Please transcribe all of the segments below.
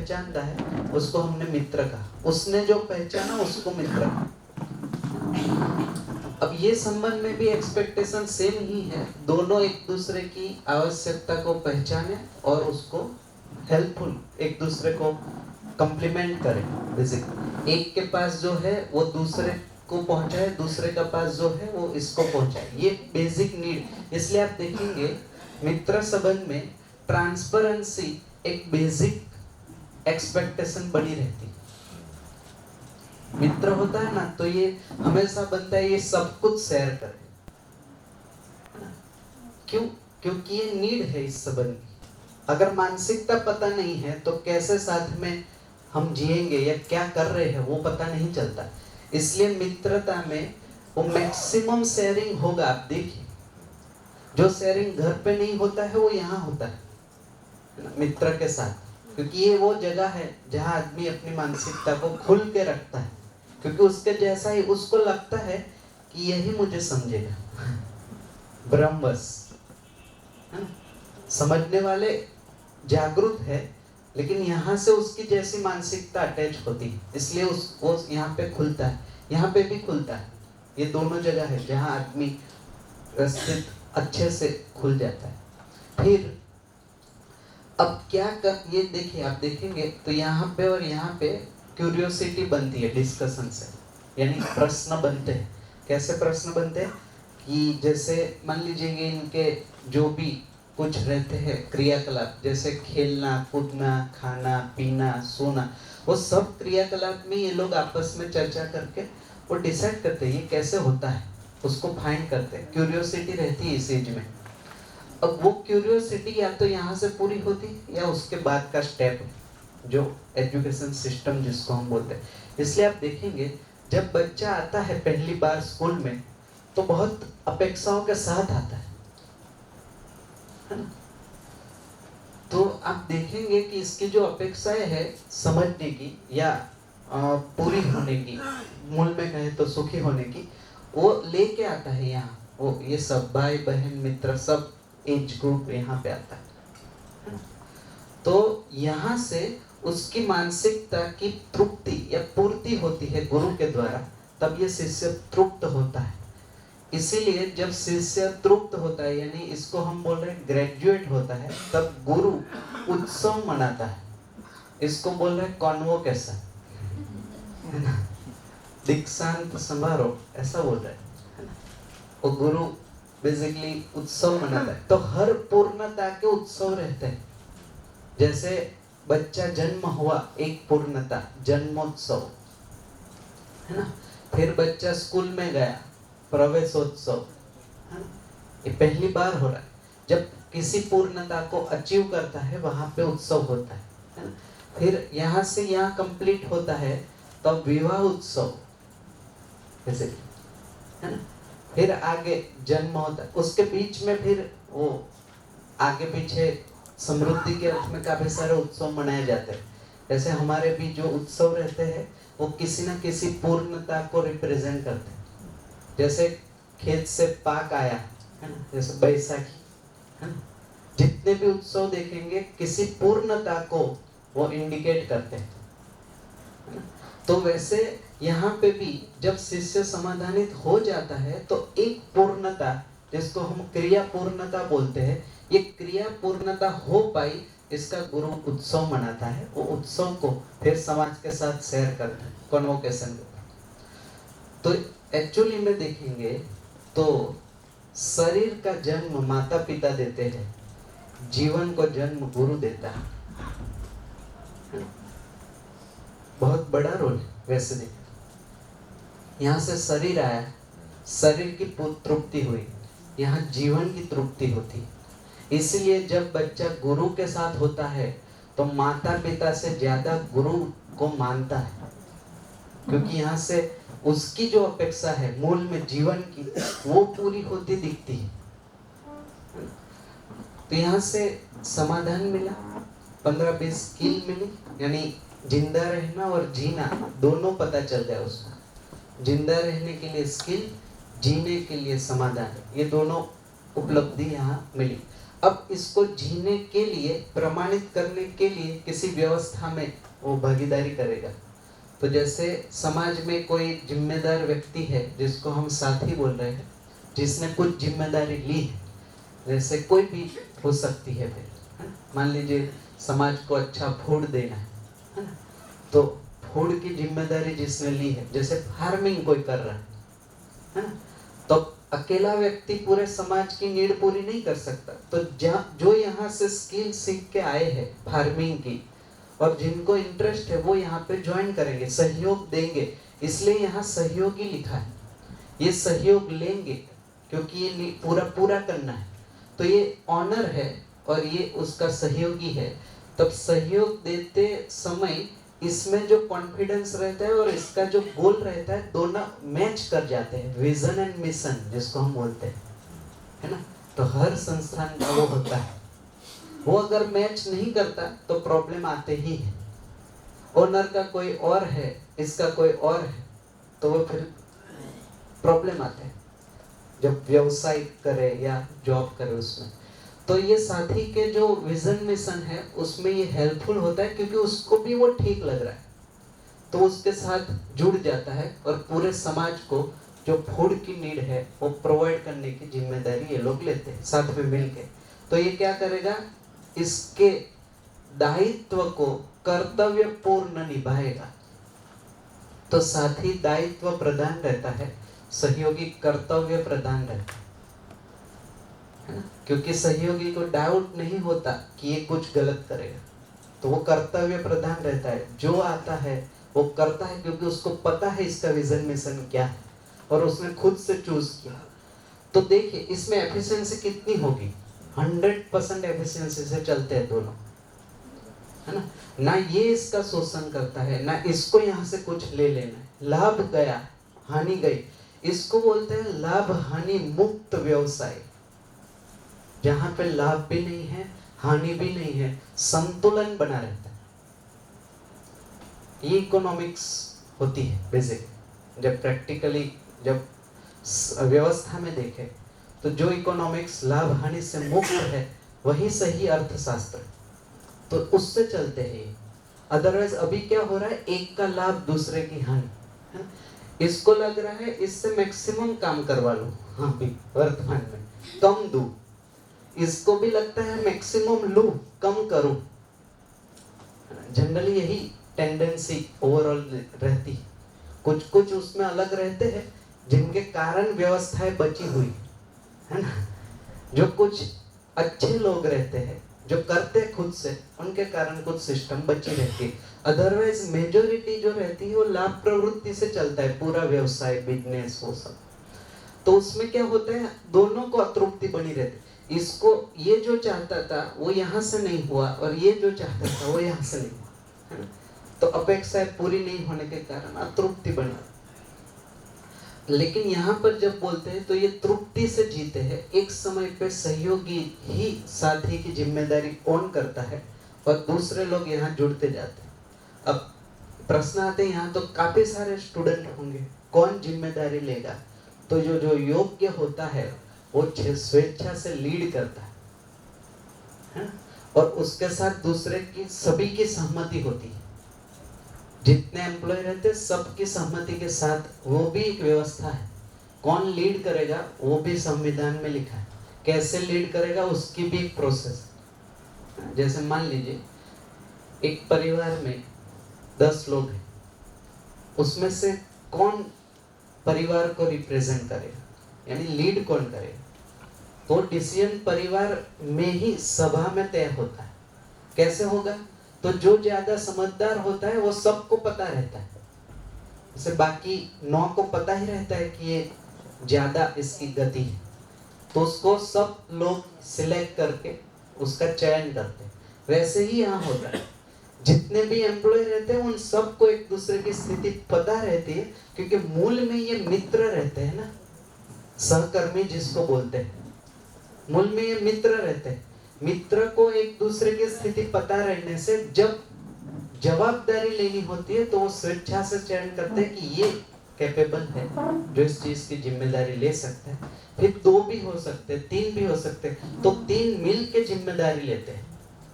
पहचानता है उसको हमने मित्र कहा, उसने जो पहचाना उसको मित्र कहा। अब ये संबंध में भी एक्सपेक्टेशन सेम ही है, दोनों एक दूसरे की आवश्यकता को पहचाने और उसको हेल्पफुल एक दूसरे को कम्प्लीमेंट करें। बेसिकली एक के पास जो है वो दूसरे को पहुंचाए, दूसरे के पास जो है वो इसको पहुंचाए, ये बेसिक नीड। इसलिए आप देखेंगे मित्र संबंध में ट्रांसपेरेंसी एक बेसिक एक्सपेक्टेशन बनी रहती है। मित्र होता है ना तो ये हमेशा बनता है ये सब कुछ शेयर करे, क्यों? क्योंकि ये नीड है इस संबंध की। अगर मानसिकता पता नहीं है तो कैसे साथ में हम जिएंगे या क्या कर रहे हैं वो पता नहीं चलता। इसलिए मित्रता में वो मैक्सिमम शेयरिंग होगा। आप देखिए जो शेयरिंग घर पे नहीं होता है वो यहाँ होता है मित्र के साथ, क्योंकि ये वो जगह है जहाँ आदमी अपनी मानसिकता को खुल के रखता है, क्योंकि उसके जैसा ही उसको लगता है कि यही मुझे समझेगा। ब्रह्मवश है ना, समझने वाले जागरूक है, लेकिन यहाँ से उसकी जैसी मानसिकता अटैच होती है, इसलिए वो यहाँ पे खुलता है, यहाँ पे भी खुलता है। ये दोनों जगह है जहाँ आदमी व्यवस्थित अच्छे से खुल जाता है। फिर अब क्या कर, ये देखिए आप देखेंगे तो यहाँ पे और यहाँ पे क्यूरियोसिटी बनती है डिस्कशन से, यानी प्रश्न बनते हैं। कैसे प्रश्न बनते हैं कि जैसे मान लीजिए इनके जो भी कुछ रहते हैं क्रियाकलाप, जैसे खेलना कूदना खाना पीना सोना, वो सब क्रियाकलाप में ये लोग आपस में चर्चा करके वो डिसाइड करते हैं ये कैसे होता है, उसको फाइंड करते हैं। क्यूरियोसिटी रहती है इस एज में। अब वो क्यूरियोसिटी या तो यहाँ से पूरी होती है या उसके बाद का स्टेप जो एजुकेशन सिस्टम जिसको हम बोलते हैं। इसलिए आप देखेंगे जब बच्चा आता है पहली बार स्कूल में तो बहुत अपेक्षाओं के साथ आता है ना? तो आप देखेंगे कि इसकी जो अपेक्षाएं है समझने की या पूरी होने की, मूल में कहे तो सुखी होने की, वो लेके आता है यहाँ। वो ये सब भाई बहन मित्र सब एज ग्रुप यहाँ पे आता है। तो यहाँ से उसकी मानसिकता की तृप्ति या पूर्ति होती है गुरु के द्वारा, तब ये शिष्य तृप्त होता है। इसीलिए जब शिष्य तृप्त होता है, यानी इसको हम बोल रहे हैं ग्रेजुएट होता है, तब गुरु उत्सव मनाता है। इसको बोल रहे हैं कॉन्वोकेशन, है ना, दीक्षांत समारोह ऐसा बोल रहे हैं। वो गुरु बेसिकली उत्सव मनाता है। तो हर पूर्णता के उत्सव रहते हैं। जैसे बच्चा जन्म हुआ एक पूर्णता, जन्मोत्सव, है ना। फिर बच्चा स्कूल में गया, प्रवेशोत्सव, है ना, ये पहली बार हो रहा है। जब किसी पूर्णता को अचीव करता है वहां पे उत्सव होता है ना। फिर यहाँ से यहाँ कंप्लीट होता है तो विवाह उत्सव जैसे, है ना। फिर आगे जन्म होता है, उसके बीच में फिर वो आगे पीछे समृद्धि के अर्थ में काफी सारे उत्सव मनाए जाते हैं। जैसे हमारे भी जो उत्सव रहते हैं वो किसी न किसी पूर्णता को रिप्रेजेंट करते हैं। जैसे खेत से पाक आया, है ना, जैसे बैसाखी, है ना। जितने भी उत्सव देखेंगे किसी पूर्णता को वो इंडिकेट करते हैं, है ना। तो वैसे यहाँ पे भी जब शिष्य समाधानित हो जाता है तो एक पूर्णता जिसको हम क्रिया पूर्णता बोलते हैं, ये क्रिया पूर्णता हो पाई इसका गुरु उत्सव मनाता है। वो उत्सव को फिर समाज के साथ शेयर करता है कॉन्वोकेशन के। तो एक्चुअली में देखेंगे तो शरीर का जन्म माता पिता देते हैं, जीवन को जन्म गुरु देता है। बहुत बड़ा रोल है वैसे देखें। यहाँ से शरीर आया, शरीर की तृप्ति हुई, यहाँ जीवन की तृप्ति होती। इसलिए जब बच्चा गुरु के साथ होता है तो माता पिता से ज्यादा गुरु को मानता है, क्योंकि यहाँ से उसकी जो अपेक्षा है मूल में जीवन की वो पूरी होती दिखती है। तो यहाँ से समाधान मिला, 15-20 स्किल मिली, यानी जिंदा रहना और जीना दोनों पता चल गया उसको। जिंदा रहने के लिए स्किल, जीने के लिए समाधान, ये दोनों उपलब्धि यहाँ मिली। अब इसको जीने के लिए, प्रमाणित करने के लिए किसी व्यवस्था में वो भागीदारी करेगा। तो जैसे समाज में कोई जिम्मेदार व्यक्ति है जिसको हम साथी बोल रहे हैं, जिसने कुछ जिम्मेदारी ली है, जैसे कोई भी हो सकती है फिर, है ना? मान लीजिए समाज को अच्छा फूड देना है ना? तो फूड की जिम्मेदारी जिसने ली है, जैसे फार्मिंग कोई कर रहा है ना? तो अकेला व्यक्ति पूरे समाज की नीड पूरी नहीं कर सकता। तो जो यहाँ से स्किल सीख के आए हैं फार्मिंग की, और जिनको इंटरेस्ट है वो यहाँ पे ज्वाइन करेंगे, सहयोग देंगे। इसलिए यहाँ सहयोगी लिखा है, ये सहयोग लेंगे क्योंकि ये पूरा करना है। तो ये ऑनर है और ये उसका सहयोगी है। तब सहयोग देते समय इसमें जो कॉन्फिडेंस रहता है और इसका जो गोल रहता है, दोनों मैच कर जाते हैं। विजन एंड मिशन जिसको हम बोलते हैं, है ना? तो हर संस्थान का वो होता है। वो अगर मैच नहीं करता तो प्रॉब्लम आते ही है। ओनर का कोई और है, इसका कोई और है, तो वो फिर प्रॉब्लम आते हैं जब व्यवसाय करे या जॉब करे उसमें। तो ये साथी के जो विजन मिशन है उसमें ये हेल्पफुल होता है, क्योंकि उसको भी वो ठीक लग रहा है तो उसके साथ जुड़ जाता है, और पूरे समाज को जो फूड की नीड है वो प्रोवाइड करने की जिम्मेदारी ये लोग लेते हैं साथ में मिलके। तो ये क्या करेगा, इसके दायित्व को कर्तव्य पूर्ण निभाएगा। तो साथी दायित्व प्रधान रहता है, सहयोगी कर्तव्य प्रधान रहता है ना? क्योंकि सहयोगी को डाउट नहीं होता कि ये कुछ गलत करेगा, तो वो कर्तव्य प्रधान रहता है। जो आता है वो करता है क्योंकि उसको पता है इसका विजन मिशन क्या है और उसने खुद से चूज किया। तो देखिए इसमें एफिशिएंसी कितनी होगी, 100% एफिशिएंसी से चलते हैं दोनों, है ना? ना ये इसका शोषण करता है, ना इसको यहाँ से कुछ ले लेना है। लाभ गया हानि गई, इसको बोलते हैं लाभ हानि मुक्त व्यवसाय, जहां पे लाभ भी नहीं है हानि भी नहीं है, संतुलन बना रहता है। ये इकोनॉमिक्स होती है बेसिक। जब प्रैक्टिकली जब व्यवस्था में देखें तो जो इकोनॉमिक्स लाभ हानि से मुक्त है वही सही अर्थशास्त्र, तो उससे चलते हैं। अदरवाइज अभी क्या हो रहा है, एक का लाभ दूसरे की हानि, है? इसको लग रहा है इससे मैक्सिमम काम करवा लो, हाँ भी वर्तमान में कम दूं, इसको भी लगता है मैक्सिमम लूं कम करूं। जनरली यही टेंडेंसी ओवरऑल रहती है। कुछ कुछ उसमें अलग रहते हैं जिनके कारण व्यवस्थाएं बची हुई है ना। जो कुछ अच्छे लोग रहते हैं जो करते खुद से, उनके कारण कुछ सिस्टम बची रहती है। अदरवाइज मेजोरिटी जो रहती है वो लाभ प्रवृत्ति से चलता है पूरा व्यवसाय, बिजनेस, वो सब। तो उसमें क्या होता है, दोनों को अतृप्ति बनी रहती। इसको ये जो चाहता था वो यहाँ से नहीं हुआ और ये जो चाहता था वो यहाँ से नहीं हुआ, है ना? तो अपेक्षाएं पूरी नहीं होने के कारण अतृप्ति बनी। लेकिन यहाँ पर जब बोलते हैं तो ये तृप्ति से जीते हैं। एक समय पे सहयोगी ही साथी की जिम्मेदारी कौन करता है और दूसरे लोग यहाँ जुड़ते जाते हैं। अब प्रश्न आते हैं यहाँ तो काफी सारे स्टूडेंट होंगे, कौन जिम्मेदारी लेगा? तो जो योग्य होता है वो स्वेच्छा से लीड करता है ना? और उसके साथ दूसरे की सभी की सहमति होती है। जितने एम्प्लॉय रहते हैं सबकी सहमति के साथ, वो भी एक व्यवस्था है। कौन लीड करेगा वो भी संविधान में लिखा है, कैसे लीड करेगा उसकी भी एक प्रोसेस। जैसे मान लीजिए एक परिवार में 10 लोग हैं, उसमें से कौन परिवार को रिप्रेजेंट करेगा, यानी लीड कौन करेगा? तो डिसीजन परिवार में ही सभा में तय होता है। कैसे होगा? तो जो ज्यादा समझदार होता है वो सबको पता रहता है, जैसे बाकी 9 को पता ही रहता है कि ये ज्यादा इसकी गति है, तो उसको सब लोग सिलेक्ट करके उसका चयन करते हैं। वैसे ही यहाँ होता है, जितने भी एम्प्लॉय रहते हैं उन सबको एक दूसरे की स्थिति पता रहती है, क्योंकि मूल में ये मित्र रहते हैं ना, सहकर्मी जिसको बोलते हैं, मूल में ये मित्र रहते हैं। मित्र को एक दूसरे की स्थिति पता रहने से जब जवाबदारी लेनी होती है तो वो स्वेच्छा से चयन करते हैं कि ये कैपेबल है जो इस चीज की जिम्मेदारी ले सकते हैं। फिर 2 भी हो सकते हैं, 3 भी हो सकते हैं, तो 3 मिल के जिम्मेदारी लेते हैं।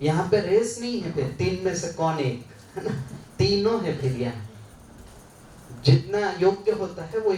यहाँ पे रेस नहीं है, फिर 3 में से कौन एक, है ना, तीनों है। फिर यहाँ जितना योग्य होता है वो